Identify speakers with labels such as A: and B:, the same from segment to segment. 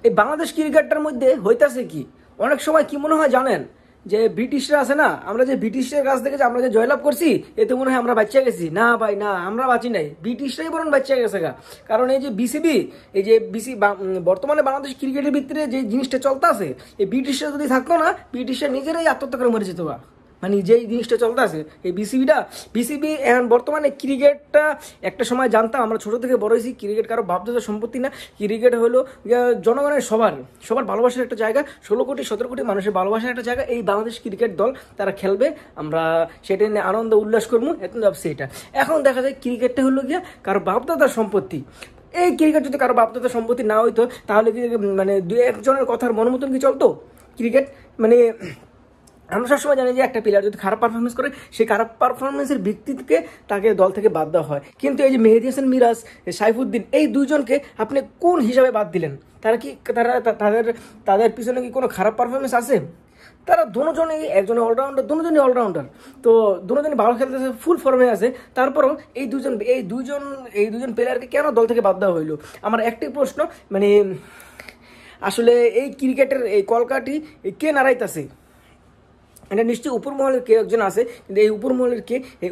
A: এই বাংলাদেশ ক্রিকেটটার মধ্যে হইতাছে কি, অনেক সময় কি মনে হয় জানেন, যে ব্রিটিশরা আছে না, আমরা যে ব্রিটিশের কাছ থেকে যে আমরা যে জয়লাভ করছি, এতে মনে হয় আমরা বাচ্চা গেছি। না ভাই না, আমরা বাঁচি নাই, ব্রিটিশরাই বরং বাচ্চা গেছে গা। কারণ এই যে বিসিবি, এই যে বর্তমানে বাংলাদেশ ক্রিকেটের ভিতরে যে জিনিসটা চলতে আছে, এই ব্রিটিশরা যদি থাকতো না, ব্রিটিশরা নিজেরাই আত্মহত্যা করে মরে যেত। মানে যেই জিনিসটা চলতে আছে এই বিসিবি এখন বর্তমানে ক্রিকেটটা একটা সময় জানতাম, আমরা ছোট থেকে বড় হয়েছি, ক্রিকেট কারো বাপদাদার সম্পত্তি না, ক্রিকেট হলো জনগণের সবার ভালোবাসার একটা জায়গা, 16 কোটি 17 কোটি মানুষের ভালোবাসার একটা জায়গা। এই বাংলাদেশ ক্রিকেট দল তারা খেলবে, আমরা সেটা নিয়ে আনন্দ উল্লাস করবো, এখন ভাবছি এটা। এখন দেখা যায় ক্রিকেটটা হলো গিয়া কারো বাপদাদার সম্পত্তি। এই ক্রিকেট যদি কারো বাপদাদার সম্পত্তি না হইতো, তাহলে কি মানে দু একজনের কথার মন মতন কি চলতো ক্রিকেট? মানে আমরা সবসময় জানি যে একটা প্লেয়ার যদি খারাপ পারফরমেন্স করে, সেই খারাপ পারফরমেন্সের ভিত্তিতে তাকে দল থেকে বাদ দেওয়া হয়। কিন্তু এই যে মেহেদী হাসান মিরাজ, সাইফুদ্দিন, এই দুইজনকে আপনি কোন হিসাবে বাদ দিলেন? তারা কি তাদের পিছনে কি কোনো খারাপ পারফরমেন্স আছে? তারা দুজনেই একজনে অলরাউন্ডার, দুজনই অলরাউন্ডার, তো দুজনই ভালো খেলতেছে, ফুল ফর্মে আছে। তারপরও এই দুজন প্লেয়ারকে কেন দল থেকে বাদ দেওয়া হইলো? আমার একটাই প্রশ্ন, মানে আসলে এই ক্রিকেটের এই কলকাঠি কে নাড়াইতেছে? এটা নিশ্চয়ই উপর মহলের কে একজন আছে, কিন্তু এই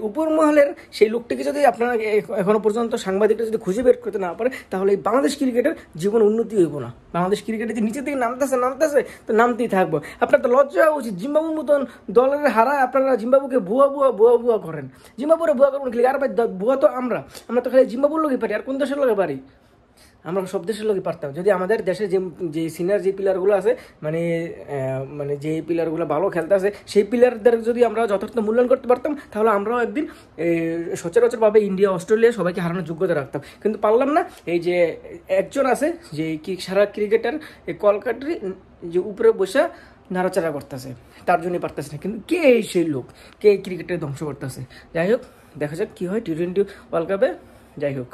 A: উপর মহলের সেই লোকটিকে যদি আপনারা এখনো পর্যন্ত সাংবাদিকরা যদি খুঁজে বের করতে না পারে, তাহলে এই বাংলাদেশ ক্রিকেটের জীবন উন্নতি হইব না। বাংলাদেশ ক্রিকেটে যে নিচে থেকে নামতেছে তো নামতেই থাকবো। আপনার তো লজ্জা উচিত, জিম্বাবুর মতন দলের হারায় আপনারা জিম্বাবুকে ভুয়া করেন। জিম্বাবুরে ভুয়া করবেন খেলি, আর ভাই ভুয়া তো আমরা তো খালি জিম্বাবুর লোকই পারি, আর কোন দেশের লোকে পারি? আমরা সব দেশের লোকই পারতাম যদি আমাদের দেশে যে সিনিয়র যে প্লেয়ারগুলো আছে, মানে যে প্লেয়ারগুলো ভালো খেলতে আছে, সেই প্লেয়ারদের যদি আমরা যথার্থ মূল্যায়ন করতে পারতাম, তাহলে আমরাও একদিন সচরাচরভাবে ইন্ডিয়া অস্ট্রেলিয়া সবাইকে হারানোর যোগ্যতা রাখতাম। কিন্তু পারলাম না। এই যে একজন আছে যে সারা ক্রিকেটার এই কলকাতার যে উপরে বসে নাড়াচাড়া করতেছে, তার জন্যই পারতেছে না। কিন্তু কে সেই লোক, কে ক্রিকেটের ধ্বংস করতেছে? যাই হোক, দেখা যাক কি হয় টি-20 ওয়ার্ল্ড কাপে। যাই হোক।